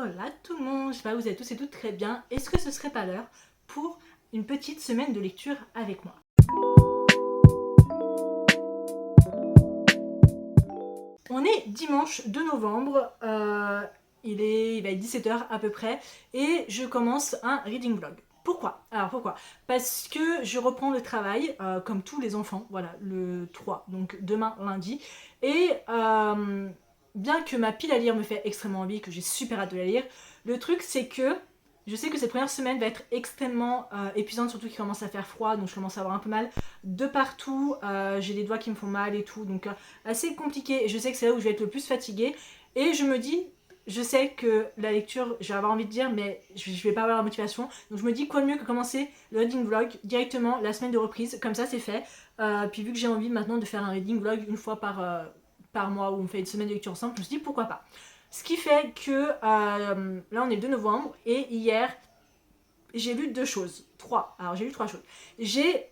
Hola tout le monde, j'espère que vous êtes tous et toutes très bien. Est-ce que ce serait pas l'heure pour une petite semaine de lecture avec moi? On est dimanche 2 novembre, il va être 17h à peu près, et je commence un reading vlog. Pourquoi? Alors pourquoi? Parce que je reprends le travail, comme tous les enfants, voilà, le 3, donc demain lundi, et bien que ma pile à lire me fait extrêmement envie, que j'ai super hâte de la lire, le truc c'est que je sais que cette première semaine va être extrêmement épuisante, surtout qu'il commence à faire froid, donc je commence à avoir un peu mal de partout, j'ai les doigts qui me font mal et tout, donc assez compliqué, et je sais que c'est là où je vais être le plus fatiguée, et je me dis, je sais que la lecture, je vais avoir envie de dire, mais je vais pas avoir la motivation, donc je me dis quoi de mieux que commencer le reading vlog directement la semaine de reprise, comme ça c'est fait, puis vu que j'ai envie maintenant de faire un reading vlog une fois par mois où on fait une semaine de lecture ensemble, je me suis dit pourquoi pas. Ce qui fait que là on est le 2 novembre et hier j'ai lu deux choses. Trois. Alors j'ai lu trois choses. J'ai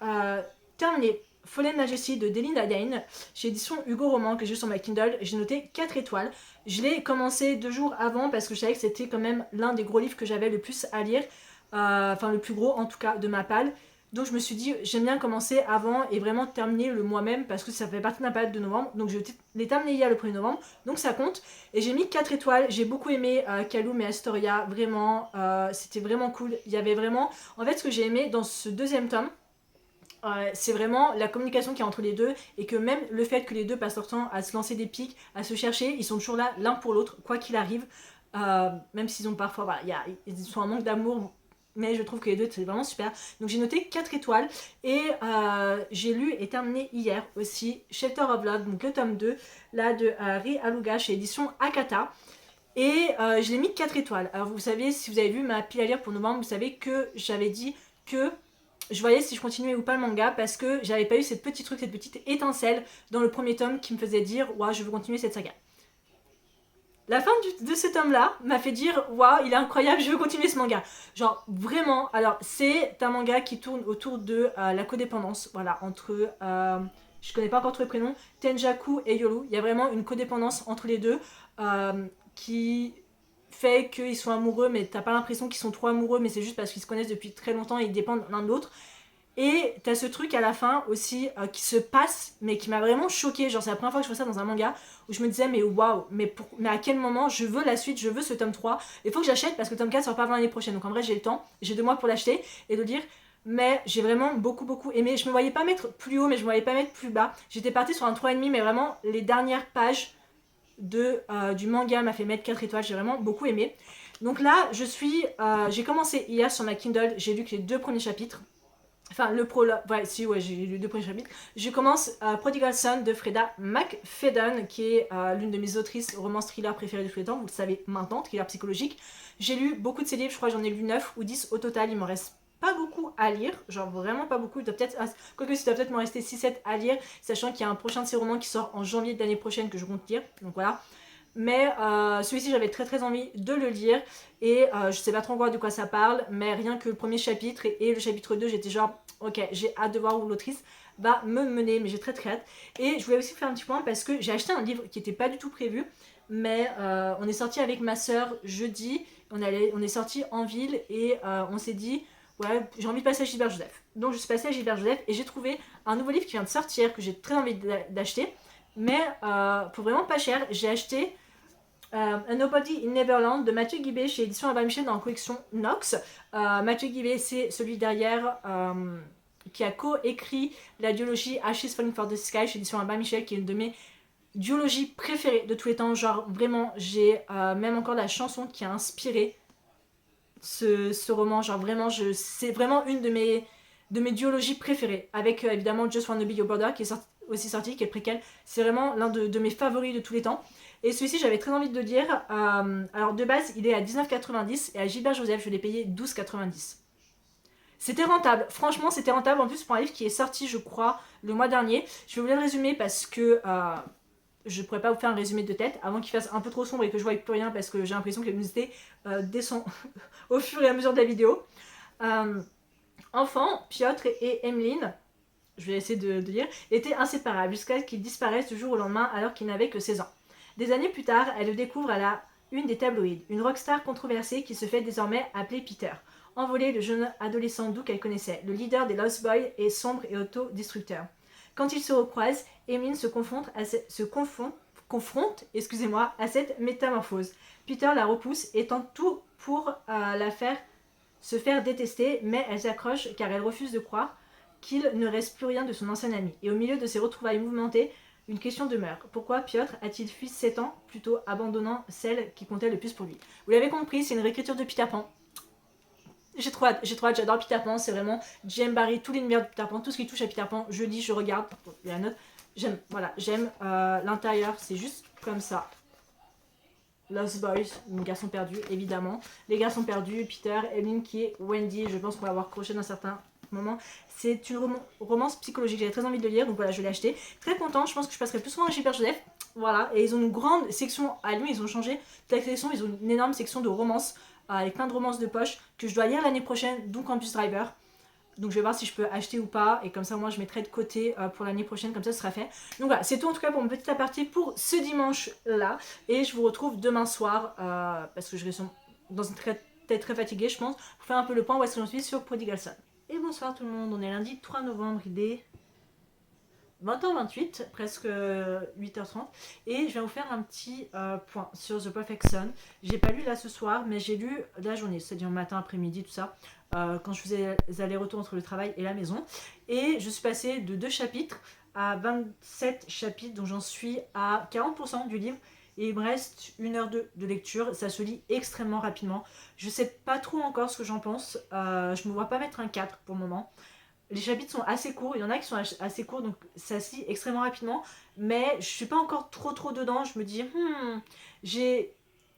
terminé Fallen Majesty de Delinda Dane chez édition Hugo Roman que j'ai sur ma Kindle. J'ai noté 4 étoiles. Je l'ai commencé 2 jours avant parce que je savais que c'était quand même l'un des gros livres que j'avais le plus à lire. Enfin le plus gros en tout cas de ma palle. Donc je me suis dit j'aime bien commencer avant et vraiment terminer le mois même parce que ça fait partie de ma période de novembre. Donc je l'ai terminé hier le 1er novembre. Donc ça compte. Et j'ai mis 4 étoiles. J'ai beaucoup aimé Kaloum et Astoria. Vraiment, c'était vraiment cool. Il y avait vraiment... En fait ce que j'ai aimé dans ce deuxième tome, c'est vraiment la communication qu'il y a entre les deux et que même le fait que les deux passent leur temps à se lancer des pics, à se chercher, ils sont toujours là l'un pour l'autre, quoi qu'il arrive. Même s'ils ont parfois, voilà, ils sont en manque d'amour, mais je trouve que les deux c'est vraiment super. Donc j'ai noté 4 étoiles et j'ai lu et terminé hier aussi Shelter of Love, donc le tome 2 là de Ri Aluga chez édition Akata. Et je l'ai mis 4 étoiles. Alors vous savez, si vous avez vu ma pile à lire pour novembre, vous savez que j'avais dit que je voyais si je continuais ou pas le manga parce que j'avais pas eu cette petite truc, cette petite étincelle dans le premier tome qui me faisait dire waouh, je veux continuer cette saga. La fin de ce tome là m'a fait dire waouh, il est incroyable, je veux continuer ce manga. Genre vraiment, alors c'est un manga qui tourne autour de la codépendance, voilà, entre je connais pas encore tous les prénoms, Tenjaku et Yolu. Il y a vraiment une codépendance entre les deux qui fait qu'ils sont amoureux, mais t'as pas l'impression qu'ils sont trop amoureux, mais c'est juste parce qu'ils se connaissent depuis très longtemps et ils dépendent l'un de l'autre. Et t'as ce truc à la fin aussi qui se passe, mais qui m'a vraiment choquée. Genre, c'est la première fois que je vois ça dans un manga où je me disais, mais waouh, mais à quel moment je veux la suite, je veux ce tome 3. Il faut que j'achète parce que le tome 4 sort pas avant l'année prochaine. Donc en vrai, j'ai le temps, j'ai 2 mois pour l'acheter et de lire. Mais j'ai vraiment beaucoup aimé. Je me voyais pas mettre plus haut, mais je me voyais pas mettre plus bas. J'étais partie sur un 3,5, mais vraiment, les dernières pages du manga m'a fait mettre 4 étoiles. J'ai vraiment beaucoup aimé. Donc là, j'ai commencé hier sur ma Kindle, j'ai lu que les 2 premiers chapitres. Enfin, le prologue, ouais, si, ouais, j'ai lu les 2 premiers chapitres. Je commence Prodigal Son de Freda McFadden, qui est l'une de mes autrices romance thriller préférées de tous les temps, vous le savez maintenant, thriller psychologique. J'ai lu beaucoup de ses livres, je crois que j'en ai lu 9 ou 10 au total, il m'en reste pas beaucoup à lire, genre vraiment pas beaucoup, quoique il doit peut-être m'en rester 6-7 à lire, sachant qu'il y a un prochain de ses romans qui sort en janvier de l'année prochaine que je compte lire, donc voilà. Mais celui-ci j'avais très envie de le lire et je sais pas trop encore de quoi ça parle, mais rien que le premier chapitre et le chapitre 2 j'étais genre ok, j'ai hâte de voir où l'autrice va me mener, mais j'ai très hâte. Et je voulais aussi faire un petit point parce que j'ai acheté un livre qui n'était pas du tout prévu, mais on est sorti avec ma soeur jeudi, on est sorti en ville et on s'est dit ouais, j'ai envie de passer à Gilbert Joseph. Donc je suis passée à Gilbert Joseph et j'ai trouvé un nouveau livre qui vient de sortir que j'ai très envie d'acheter, mais pour vraiment pas cher, j'ai acheté A Nobody in Neverland de Mathieu Guibé chez Édition Albin Michel dans la collection Nox. Mathieu Guibé, c'est celui derrière qui a co-écrit la duologie Ashes Falling for the Sky chez Édition Albin Michel, qui est une de mes duologies préférées de tous les temps. Genre vraiment, j'ai même encore la chanson qui a inspiré ce roman. Genre vraiment, c'est vraiment une de mes duologies préférées. Avec évidemment Just Wanna Be Your Brother qui est aussi sorti, qui est préquel. C'est vraiment l'un de mes favoris de tous les temps. Et celui-ci, j'avais très envie de le lire. Alors de base, il est à 19,90 et à Gilbert Joseph, je l'ai payé 12,90. C'était rentable, franchement c'était rentable. En plus pour un livre qui est sorti je crois le mois dernier. Je vais vous le résumer parce que je pourrais pas vous faire un résumé de tête avant qu'il fasse un peu trop sombre et que je voie plus rien parce que j'ai l'impression que la luminosité descend au fur et à mesure de la vidéo. Enfant, Piotr et Emeline, je vais essayer de lire, étaient inséparables jusqu'à ce qu'ils disparaissent du jour au lendemain alors qu'ils n'avaient que 16 ans. Des années plus tard, elle le découvre à la une des tabloïds, une rockstar controversée qui se fait désormais appeler Peter. Envolé, le jeune adolescent doux qu'elle connaissait, le leader des Lost Boys est sombre et autodestructeur. Quand ils se recroisent, Emeline se confronte à cette métamorphose. Peter la repousse et tente tout pour la faire se faire détester, mais elle s'accroche car elle refuse de croire qu'il ne reste plus rien de son ancien ami. Et au milieu de ces retrouvailles mouvementées, une question demeure. Pourquoi Piotr a-t-il fui 7 ans, plutôt abandonnant celle qui comptait le plus pour lui? Vous l'avez compris, c'est une réécriture de Peter Pan. J'ai trop hâte, j'adore Peter Pan, c'est vraiment J.M. Barrie, tout l'univers de Peter Pan, tout ce qui touche à Peter Pan, je lis, je regarde, il y a la note, j'aime, voilà, j'aime l'intérieur, c'est juste comme ça. Lost Boys, mon garçon perdu, évidemment. Les garçons perdus, Peter, Emeline qui est Wendy, je pense qu'on va avoir croché dans certains moments. C'est une romance psychologique, j'avais très envie de le lire, donc voilà, je l'ai acheté. Très contente, je pense que je passerai plus souvent à Gilbert Joseph. Voilà, et ils ont une grande section à lui, ils ont changé toute la section, ils ont une énorme section de romances, avec plein de romances de poche, que je dois lire l'année prochaine, donc Campus Driver. Donc je vais voir si je peux acheter ou pas, et comme ça moi je mettrai de côté pour l'année prochaine, comme ça ce sera fait. Donc voilà, c'est tout en tout cas pour mon petit aparté pour ce dimanche là, et je vous retrouve demain soir, parce que je vais dans une tête très fatiguée je pense, pour faire un peu le point où est-ce que j'en suis sur Prodigal Son. Et bonsoir tout le monde, on est lundi 3 novembre, il est 20h28, presque 8h30, et je vais vous faire un petit point sur The Perfect Son. J'ai pas lu là ce soir, mais j'ai lu la journée, c'est-à-dire matin, après-midi, tout ça, quand je faisais les allers-retours entre le travail et la maison. Et je suis passée de 2 chapitres à 27 chapitres, donc j'en suis à 40% du livre. Et il me reste 1h02 de lecture, ça se lit extrêmement rapidement. Je sais pas trop encore ce que j'en pense, je me vois pas mettre un 4 pour le moment. Les chapitres sont assez courts, il y en a qui sont assez courts, donc ça se lit extrêmement rapidement, mais je suis pas encore trop dedans, je me dis, j'ai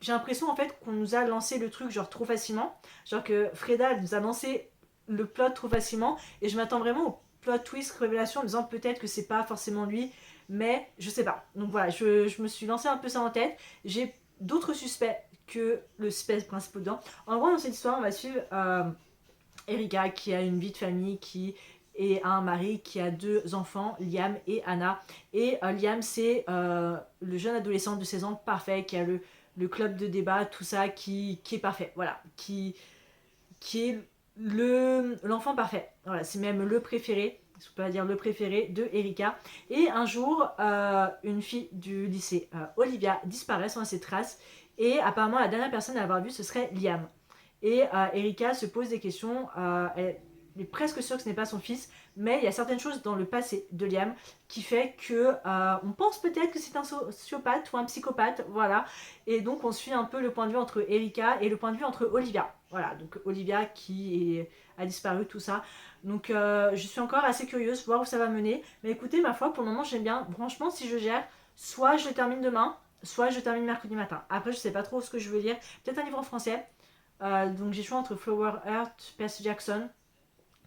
l'impression en fait qu'on nous a lancé le truc genre trop facilement, genre que Freda nous a lancé le plot trop facilement, et je m'attends vraiment au plot twist révélation en me disant peut-être que c'est pas forcément lui, mais je sais pas. Donc voilà, je me suis lancé un peu ça en tête, j'ai d'autres suspects que le suspect principal dedans. En gros, dans cette histoire, on va suivre Erika qui a une vie de famille, qui est un mari, qui a 2 enfants, Liam et Anna. Et Liam, c'est le jeune adolescent de 16 ans parfait, qui a le club de débat, tout ça, qui est parfait. Voilà, qui est l'enfant parfait. Voilà, c'est même le préféré, je peux pas dire le préféré de Erika. Et un jour, une fille du lycée, Olivia, disparaît sans ses traces. Et apparemment, la dernière personne à l'avoir vue, ce serait Liam. Et Erika se pose des questions, elle est presque sûre que ce n'est pas son fils, mais il y a certaines choses dans le passé de Liam qui fait que on pense peut-être que c'est un sociopathe ou un psychopathe, voilà. Et donc on suit un peu le point de vue entre Erika et le point de vue entre Olivia. Voilà, donc Olivia a disparu, tout ça. Donc je suis encore assez curieuse, voir où ça va mener. Mais écoutez, ma foi, pour le moment j'aime bien. Franchement, si je gère, soit je le termine demain, soit je termine mercredi matin. Après, je sais pas trop ce que je veux lire. Peut-être un livre en français. Donc j'ai choisi entre Flower Heart, Percy Jackson.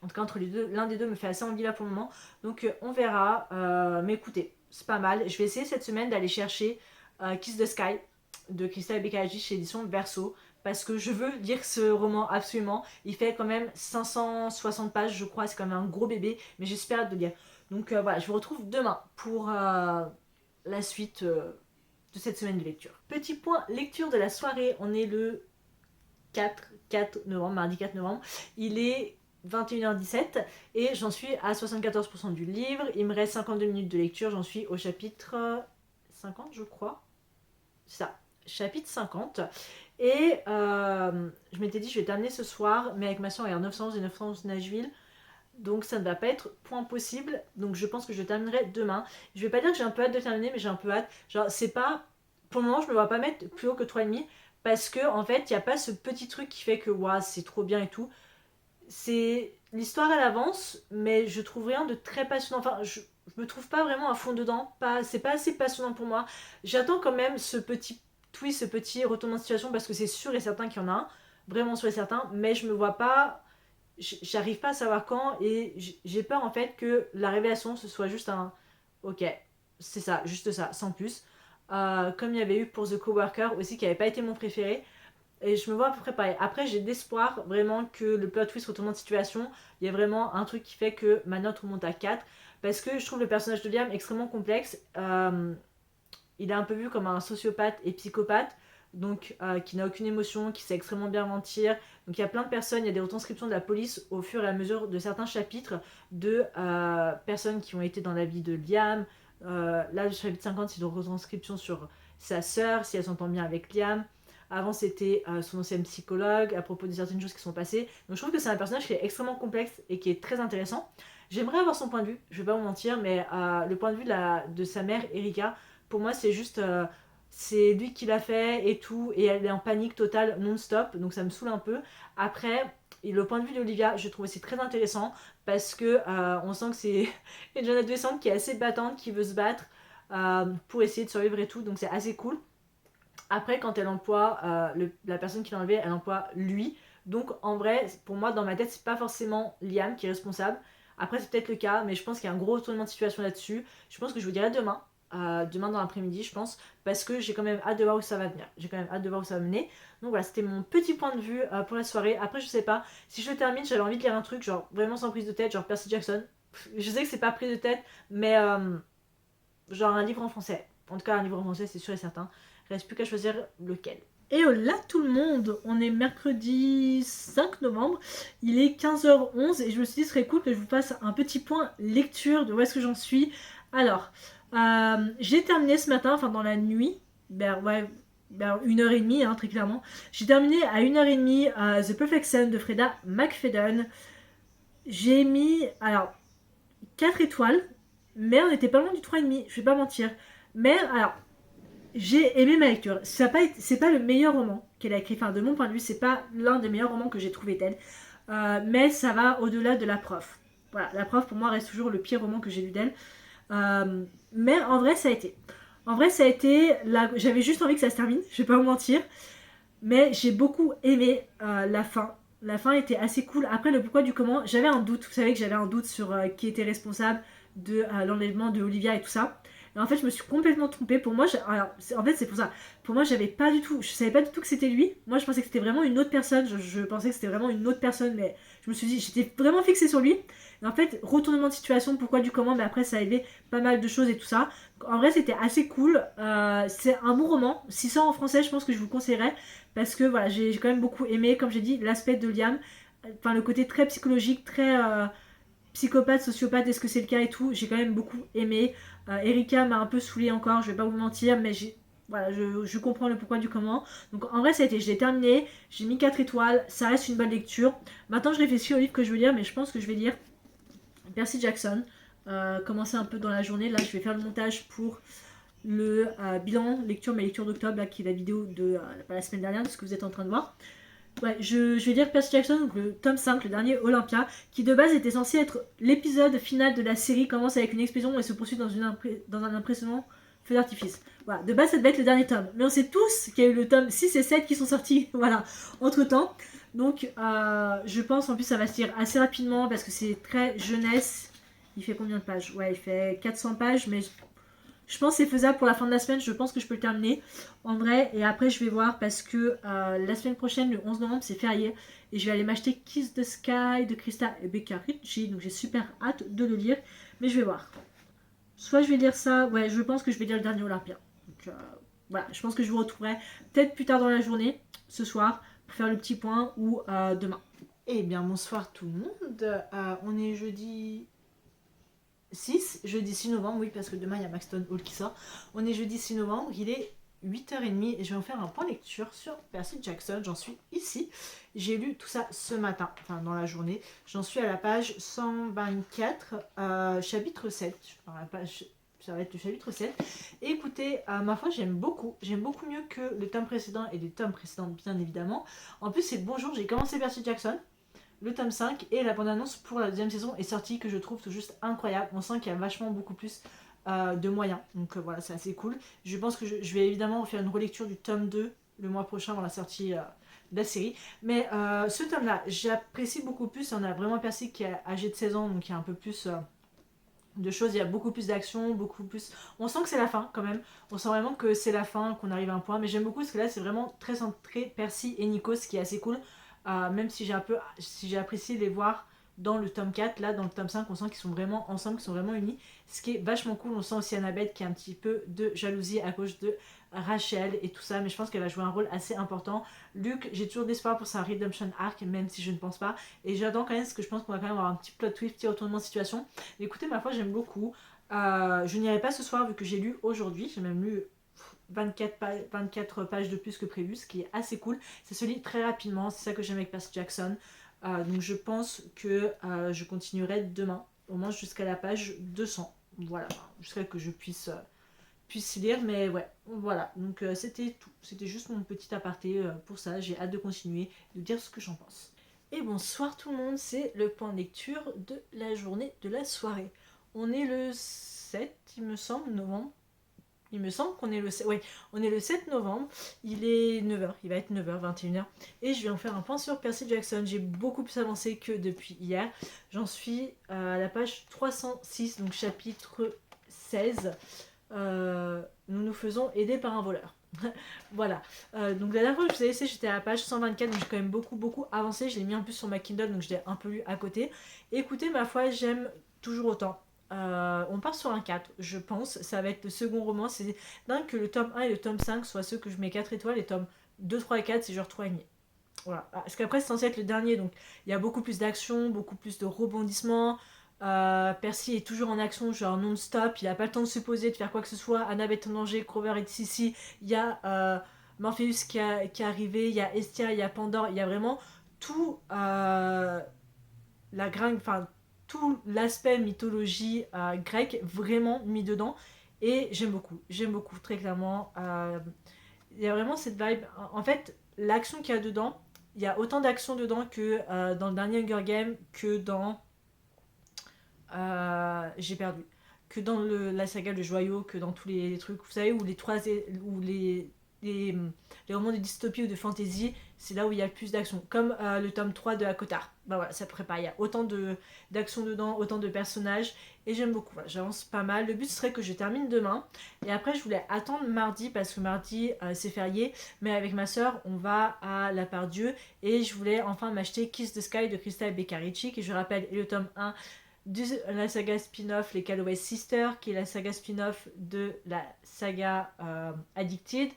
En tout cas, entre les deux, l'un des deux me fait assez envie là pour le moment. Donc on verra. Mais écoutez, c'est pas mal. Je vais essayer cette semaine d'aller chercher Kiss the Sky de Christelle Beccari chez édition Verso. Parce que je veux lire ce roman absolument. Il fait quand même 560 pages, je crois. C'est quand même un gros bébé. Mais j'espère de lire. Donc voilà, je vous retrouve demain pour la suite de cette semaine de lecture. Petit point lecture de la soirée. On est le 4 novembre, mardi 4 novembre. Il est 21h17 et j'en suis à 74% du livre. Il me reste 52 minutes de lecture. J'en suis au chapitre 50, je crois. C'est ça, chapitre 50. Et je m'étais dit, je vais terminer ce soir, mais avec ma soeur, il y a 911 et 911 Nashville. Donc ça ne va pas être point possible. Donc je pense que je terminerai demain. Je vais pas dire que j'ai un peu hâte de terminer, mais j'ai un peu hâte. Genre, c'est pas. Pour le moment, je me vois pas mettre plus haut que 3,5. Parce que en fait, il n'y a pas ce petit truc qui fait que waouh, c'est trop bien et tout. C'est l'histoire elle avance, mais je trouve rien de très passionnant. Enfin, je me trouve pas vraiment à fond dedans. C'est pas assez passionnant pour moi. J'attends quand même ce petit twist, ce petit retournement de situation parce que c'est sûr et certain qu'il y en a un, vraiment sûr et certain. Mais je me vois pas, j'arrive pas à savoir quand et j'ai peur en fait que la révélation ce soit juste un, ok, c'est ça, juste ça, sans plus. Comme il y avait eu pour The Coworker aussi qui avait pas été mon préféré. Et je me vois à peu près pareil. Après, j'ai d'espoir vraiment que le plot twist retournement de situation, il y a vraiment un truc qui fait que ma note remonte à 4. Parce que je trouve le personnage de Liam extrêmement complexe. Il est un peu vu comme un sociopathe et psychopathe. donc qui n'a aucune émotion, qui sait extrêmement bien mentir. Donc il y a plein de personnes, il y a des retranscriptions de la police au fur et à mesure de certains chapitres de personnes qui ont été dans la vie de Liam. Là, le chapitre 50, c'est une retranscription sur sa sœur, si elle s'entend bien avec Liam. Avant, c'était son ancien psychologue à propos de certaines choses qui sont passées. Donc je trouve que c'est un personnage qui est extrêmement complexe et qui est très intéressant. J'aimerais avoir son point de vue, je vais pas vous mentir, mais le point de vue de sa mère, Erika, pour moi, c'est juste... c'est lui qui l'a fait et tout, et elle est en panique totale non-stop, donc ça me saoule un peu. Après, et le point de vue d'Olivia, je trouve aussi très intéressant parce que on sent que c'est une jeune adolescente qui est assez battante, qui veut se battre pour essayer de survivre et tout, donc c'est assez cool. Après, quand elle emploie la personne qui l'a enlevé, elle emploie lui. Donc en vrai, pour moi, dans ma tête, c'est pas forcément Liam qui est responsable. Après, c'est peut-être le cas, mais je pense qu'il y a un gros retournement de situation là-dessus. Je pense que je vous dirai demain, demain dans l'après-midi, je pense, parce que j'ai quand même hâte de voir où ça va venir. J'ai quand même hâte de voir où ça va mener. Donc voilà, c'était mon petit point de vue pour la soirée. Après, je sais pas, si je termine, j'avais envie de lire un truc, genre vraiment sans prise de tête, genre Percy Jackson. Je sais que c'est pas prise de tête, mais genre un livre en français. En tout cas, un livre en français, c'est sûr et certain. Il reste plus qu'à choisir lequel. Et là tout le monde, on est mercredi 5 novembre, il est 15h11 et je me suis dit ce serait cool que je vous fasse un petit point lecture de où est-ce que j'en suis. Alors, j'ai terminé ce matin, enfin dans la nuit, vers 1h30 hein, très clairement. J'ai terminé à 1h30 The Perfect Sun de Freda McFadden. J'ai mis, alors, 4 étoiles, mais on n'était pas loin du 3,5, je vais pas mentir. Mais alors, j'ai aimé ma lecture. C'est pas le meilleur roman qu'elle a écrit. Enfin, de mon point de vue, c'est pas l'un des meilleurs romans que j'ai trouvé d'elle. Mais ça va au-delà de La Prof. Voilà, La Prof pour moi reste toujours le pire roman que j'ai lu d'elle. Mais en vrai, ça a été. En vrai, ça a été. J'avais juste envie que ça se termine, je vais pas vous mentir. Mais j'ai beaucoup aimé la fin. La fin était assez cool. Après, le pourquoi du comment, j'avais un doute. Vous savez que j'avais un doute sur qui était responsable de l'enlèvement de Olivia et tout ça. Et en fait, je me suis complètement trompée. Pour moi, alors, en fait, c'est pour ça. Pour moi, j'avais pas du tout. Je savais pas du tout que c'était lui. Moi, je pensais que c'était vraiment une autre personne. Je pensais que c'était vraiment une autre personne, mais je me suis dit, j'étais vraiment fixée sur lui. Et en fait, retournement de situation, pourquoi du comment, mais après, ça a aidé pas mal de choses et tout ça. En vrai, c'était assez cool. C'est un bon roman. Si ça en français, je pense que je vous le conseillerais. Parce que voilà, j'ai quand même beaucoup aimé, comme j'ai dit, l'aspect de Liam. Enfin, le côté très psychologique, très psychopathe, sociopathe, est-ce que c'est le cas et tout. J'ai quand même beaucoup aimé. Erika m'a un peu saoulée encore, je vais pas vous mentir, mais voilà, je comprends le pourquoi du comment. Donc en vrai, ça a été, je l'ai terminé, j'ai mis 4 étoiles, ça reste une bonne lecture. Maintenant, je réfléchis au livre que je veux lire, mais je pense que je vais lire Percy Jackson. Commencer un peu dans la journée. Là, je vais faire le montage pour le bilan lecture, ma lecture d'octobre, qui est la vidéo de la semaine dernière, de ce que vous êtes en train de voir. Ouais, je vais lire Percy Jackson, donc le tome 5, le dernier Olympia, qui de base était censé être l'épisode final de la série, commence avec une explosion et se poursuit dans un impressionnant feu d'artifice. Voilà, de base ça devait être le dernier tome. Mais on sait tous qu'il y a eu le tome 6 et 7 qui sont sortis, voilà, entre temps. Donc je pense en plus ça va se lire assez rapidement parce que c'est très jeunesse. Il fait combien de pages? Ouais, il fait 400 pages, mais je pense que c'est faisable pour la fin de la semaine, je pense que je peux le terminer en vrai. Et après je vais voir parce que la semaine prochaine, le 11 novembre, c'est férié. Et je vais aller m'acheter Kiss the Sky de Krista et Becca Ritchie. Donc j'ai super hâte de le lire. Mais je vais voir. Soit je vais lire ça, ouais, je pense que je vais lire le dernier Olympia. Donc voilà, je pense que je vous retrouverai peut-être plus tard dans la journée, ce soir, pour faire le petit point ou demain. Eh bien bonsoir tout le monde. On est jeudi 6 novembre, oui, parce que demain il y a Maxton Hall qui sort. On est jeudi 6 novembre, il est 8h30 et je vais vous faire un point lecture sur Percy Jackson. J'en suis ici. J'ai lu tout ça ce matin, enfin dans la journée. J'en suis à la page 124, chapitre 7. Enfin, la page, ça va être le chapitre 7. Et écoutez, ma foi, j'aime beaucoup mieux que le tome précédent et les tomes précédents, bien évidemment. En plus, c'est le bonjour, j'ai commencé Percy Jackson. Le tome 5 et la bande-annonce pour la deuxième saison est sortie que je trouve tout juste incroyable. On sent qu'il y a vachement beaucoup plus de moyens. Donc voilà, c'est assez cool. Je pense que je vais évidemment faire une relecture du tome 2 le mois prochain avant la sortie de la série. Mais ce tome-là, j'apprécie beaucoup plus. On a vraiment Percy qui est âgé de 16 ans, donc il y a un peu plus de choses. Il y a beaucoup plus d'action, beaucoup plus... On sent que c'est la fin quand même. On sent vraiment que c'est la fin, qu'on arrive à un point. Mais j'aime beaucoup parce que là, c'est vraiment très centré Percy et Nikos, ce qui est assez cool. Même si j'ai apprécié les voir dans le tome 4, là dans le tome 5 on sent qu'ils sont vraiment ensemble, qu'ils sont vraiment unis, ce qui est vachement cool. On sent aussi Annabeth qui a un petit peu de jalousie à cause de Rachel et tout ça, mais je pense qu'elle va jouer un rôle assez important. Luke, j'ai toujours d'espoir pour sa redemption arc, même si je ne pense pas, et j'attends quand même parce que je pense qu'on va quand même avoir un petit plot twist, petit retournement de situation. Mais écoutez, ma foi, j'aime beaucoup. Je n'irai pas ce soir vu que j'ai lu aujourd'hui, j'ai même lu 24 pages de plus que prévu, ce qui est assez cool. Ça se lit très rapidement, c'est ça que j'aime avec Percy Jackson. Donc je pense que je continuerai demain, au moins jusqu'à la page 200. Voilà, jusqu'à que je puisse lire, mais ouais, voilà. Donc c'était tout. C'était juste mon petit aparté pour ça. J'ai hâte de continuer, de dire ce que j'en pense. Et bonsoir tout le monde, c'est le point de lecture de la journée de la soirée. On est le 7, il me semble, novembre. Il me semble qu'on est le 7, ouais, on est le 7 novembre, il est 9h, il va être 9h, 21h, et je vais en faire un point sur Percy Jackson. J'ai beaucoup plus avancé que depuis hier, j'en suis à la page 306, donc chapitre 16, nous nous faisons aider par un voleur. Voilà, donc la dernière fois que je vous ai laissé, j'étais à la page 124, donc j'ai quand même beaucoup avancé, je l'ai mis un peu sur ma Kindle, donc je l'ai un peu lu à côté. Écoutez, ma foi, j'aime toujours autant. On part sur un 4, je pense. Ça va être le second roman. C'est dingue que le tome 1 et le tome 5 soient ceux que je mets 4 étoiles. Les tomes 2, 3 et 4, c'est genre 3,5. Voilà. Parce qu'après, c'est censé être le dernier. Donc, il y a beaucoup plus d'action, beaucoup plus de rebondissements. Percy est toujours en action, genre non-stop. Il n'a pas le temps de se poser, de faire quoi que ce soit. Annabeth en danger, Grover et Sissi. Il y a Morpheus qui est arrivé. Il y a Estia, il y a Pandore. Il y a vraiment tout. La gringue. Enfin, tout l'aspect mythologie grecque vraiment mis dedans et j'aime beaucoup très clairement. Il y a vraiment cette vibe, en fait l'action qu'il y a dedans, il y a autant d'action dedans que dans le dernier Hunger Game, que dans j'ai perdu, que dans la saga Le Joyau, que dans tous les trucs, vous savez, où les romans de dystopie ou de fantasy, c'est là où il y a le plus d'action. Comme le tome 3 de Akotar. Bah voilà, ça prépare. Il y a autant d'action dedans, autant de personnages. Et j'aime beaucoup. Voilà, j'avance pas mal. Le but serait que je termine demain. Et après, je voulais attendre mardi, parce que mardi, c'est férié. Mais avec ma soeur, on va à La Part-Dieu. Et je voulais enfin m'acheter Kiss the Sky de Krista Beccarici, qui, je rappelle, est le tome 1 de la saga spin-off Les Calloway Sisters, qui est la saga spin-off de la saga Addicted,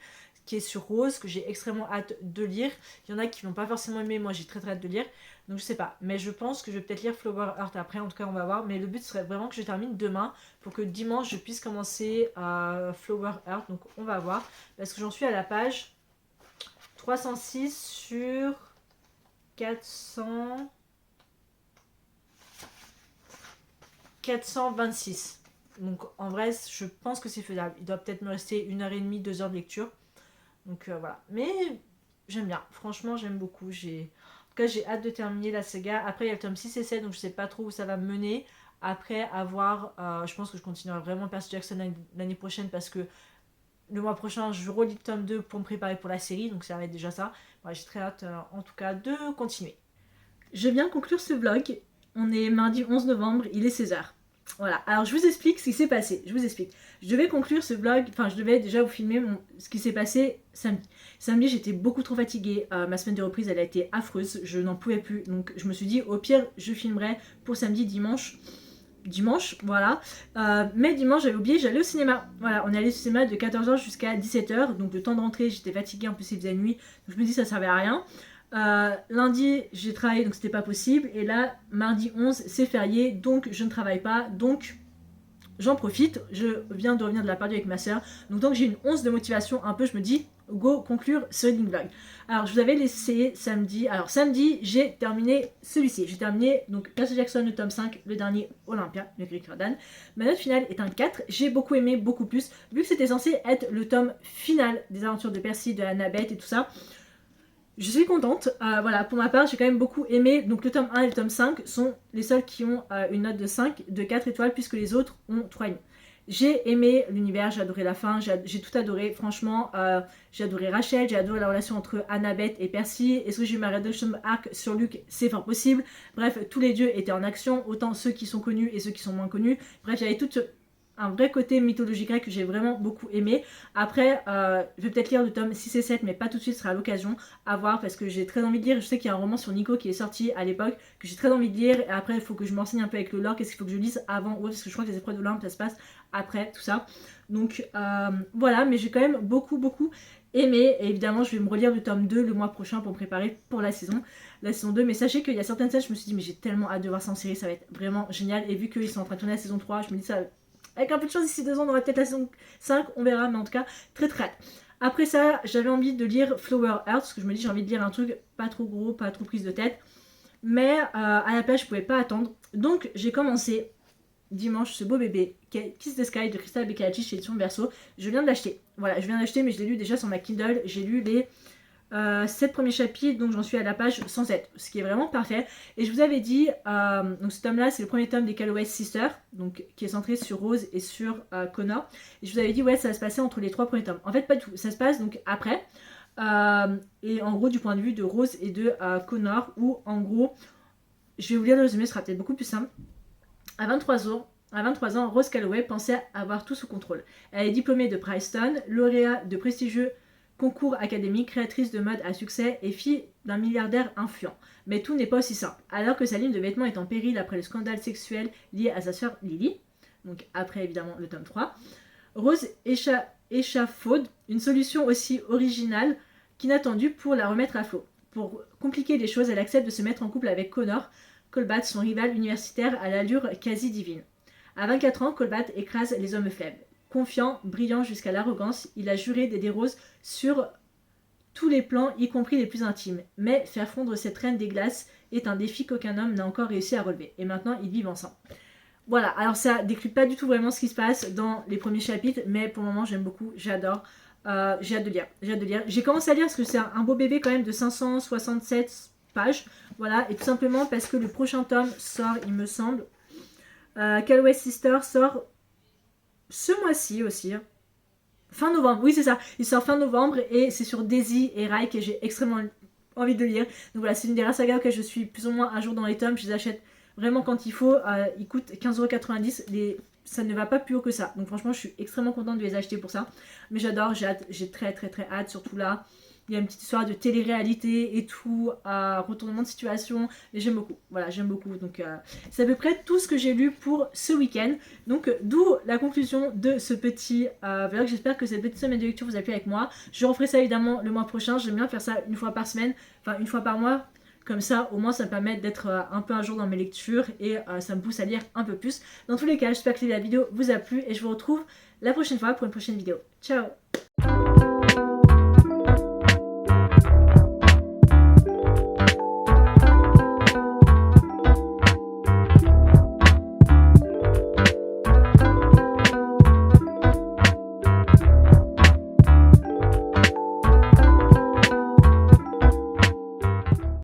qui est sur Rose, que j'ai extrêmement hâte de lire. Il y en a qui n'ont pas forcément aimé, moi j'ai très hâte de lire, donc je sais pas, mais je pense que je vais peut-être lire Flower Heart après, en tout cas on va voir, mais le but serait vraiment que je termine demain, pour que dimanche je puisse commencer à Flower Heart, donc on va voir, parce que j'en suis à la page 306 sur 426. Donc en vrai, je pense que c'est faisable. Il doit peut-être me rester 1h30, 2h de lecture. Donc voilà. Mais j'aime bien. Franchement, j'aime beaucoup. En tout cas, j'ai hâte de terminer la saga. Après, il y a le tome 6 et 7, donc je sais pas trop où ça va me mener. Après avoir, je pense que je continuerai vraiment Percy Jackson l'année prochaine, parce que le mois prochain, je relis le tome 2 pour me préparer pour la série. Donc ça va être déjà ça. Ouais, j'ai très hâte, en tout cas, de continuer. Je viens conclure ce vlog. On est mardi 11 novembre, il est 16h. Voilà, alors je vous explique ce qui s'est passé. Je vous explique. Je devais conclure ce vlog, enfin je devais déjà vous filmer ce qui s'est passé samedi. Samedi, j'étais beaucoup trop fatiguée. Ma semaine de reprise, elle a été affreuse. Je n'en pouvais plus. Donc je me suis dit, au pire, je filmerai pour samedi, dimanche. Voilà. Mais dimanche, j'avais oublié, j'allais au cinéma. Voilà, on est allé au cinéma de 14h jusqu'à 17h. Donc le temps de rentrer, j'étais fatiguée. En plus, il faisait nuit. Donc je me dis, ça servait à rien. Lundi j'ai travaillé, donc c'était pas possible, et là mardi 11 c'est férié, donc je ne travaille pas, donc j'en profite. Je viens de revenir de la Part-Dieu avec ma soeur, donc j'ai une once de motivation un peu. Je me dis go conclure ce reading vlog. Alors je vous avais laissé samedi. Alors samedi j'ai terminé celui-ci, j'ai terminé donc Percy Jackson le tome 5, le dernier Olympia, le Greek Jordan. Ma note finale est un 4, j'ai beaucoup aimé, beaucoup plus, vu que c'était censé être le tome final des aventures de Percy, de Annabeth et tout ça. Je suis contente, voilà, pour ma part j'ai quand même beaucoup aimé. Donc le tome 1 et le tome 5 sont les seuls qui ont une note de 4 étoiles, puisque les autres ont 3,5. J'ai aimé l'univers, j'ai adoré la fin, j'ai tout adoré, franchement. J'ai adoré Rachel, j'ai adoré la relation entre Annabeth et Percy. Est-ce que j'ai eu ma redemption arc sur Luke? C'est fort possible. Bref, tous les dieux étaient en action, autant ceux qui sont connus et ceux qui sont moins connus. Bref, il y avait tout un vrai côté mythologie grecque que j'ai vraiment beaucoup aimé. Après, je vais peut-être lire le tome 6 et 7, mais pas tout de suite, ce sera à l'occasion à voir parce que j'ai très envie de lire. Je sais qu'il y a un roman sur Nico qui est sorti à l'époque que j'ai très envie de lire. Et après, il faut que je m'enseigne un peu avec le lore, qu'est-ce qu'il faut que je lise avant, ouais, parce que je crois que les épreuves de l'Olympe, ça se passe après tout ça. Donc voilà, mais j'ai quand même beaucoup aimé. Et évidemment, je vais me relire le tome 2 le mois prochain pour me préparer pour la saison 2. Mais sachez qu'il y a certaines scènes, je me suis dit, mais j'ai tellement hâte de voir ça en série, ça va être vraiment génial. Et vu qu'ils sont en train de tourner la saison 3, je me dis ça, avec un peu de chance, d'ici 2 ans, on aura peut-être la saison 5, on verra, mais en tout cas, très hâte. Après ça, j'avais envie de lire Flower Earth, parce que je me dis, j'ai envie de lire un truc pas trop gros, pas trop prise de tête. Mais à la place, je pouvais pas attendre. Donc, j'ai commencé dimanche ce beau bébé, Kiss the Sky de Crystal Beccacci chez Édition Verso. Je viens de l'acheter. Voilà, je viens d'acheter, mais je l'ai lu déjà sur ma Kindle. J'ai lu les 7 premiers chapitres, donc j'en suis à la page 107, ce qui est vraiment parfait. Et je vous avais dit, donc ce tome-là, c'est le premier tome des Calloway Sisters, donc qui est centré sur Rose et sur Connor. Et je vous avais dit, ouais, ça va se passer entre les 3 premiers tomes. En fait, pas du tout. Ça se passe donc après. Et en gros, du point de vue de Rose et de Connor, où en gros, je vais vous lire le résumé, ce sera peut-être beaucoup plus simple. À 23 ans, Rose Calloway pensait avoir tout sous contrôle. Elle est diplômée de Princeton, lauréate de prestigieux concours académiques, créatrice de mode à succès et fille d'un milliardaire influent. Mais tout n'est pas aussi simple. Alors que sa ligne de vêtements est en péril après le scandale sexuel lié à sa sœur Lily, donc après évidemment le tome 3, Rose échafaude une solution aussi originale qu'inattendue pour la remettre à flot. Pour compliquer les choses, elle accepte de se mettre en couple avec Connor Colbat, son rival universitaire à l'allure quasi divine. À 24 ans, Colbat écrase les hommes faibles. Confiant, brillant jusqu'à l'arrogance, il a juré d'aider Rose sur tous les plans, y compris les plus intimes. Mais faire fondre cette reine des glaces est un défi qu'aucun homme n'a encore réussi à relever. Et maintenant, ils vivent ensemble. Voilà, alors ça décrit pas du tout vraiment ce qui se passe dans les premiers chapitres, mais pour le moment, j'aime beaucoup, j'adore. J'ai hâte de lire. J'ai commencé à lire parce que c'est un beau bébé quand même de 567 pages. Voilà, et tout simplement parce que le prochain tome sort, il me semble. Calloway Sister sort ce mois-ci aussi. Fin novembre, oui c'est ça. Il sort fin novembre et c'est sur Daisy et Rai que j'ai extrêmement envie de lire. Donc voilà, c'est une des rares sagas auxquelles je suis plus ou moins un jour dans les tomes. Je les achète vraiment quand il faut. Ils coûtent 15,90€. Ça ne va pas plus haut que ça. Donc franchement, je suis extrêmement contente de les acheter pour ça. Mais j'adore, j'ai très hâte, surtout là. Il y a une petite histoire de télé-réalité et tout, retournement de situation, et j'aime beaucoup. Voilà, j'aime beaucoup. Donc c'est à peu près tout ce que j'ai lu pour ce week-end. Donc d'où la conclusion de ce petit vlog. J'espère que cette petite semaine de lecture vous a plu avec moi. Je referai ça évidemment le mois prochain. J'aime bien faire ça une fois par semaine, enfin une fois par mois. Comme ça, au moins, ça me permet d'être un peu un jour dans mes lectures et ça me pousse à lire un peu plus. Dans tous les cas, j'espère que la vidéo vous a plu et je vous retrouve la prochaine fois pour une prochaine vidéo. Ciao!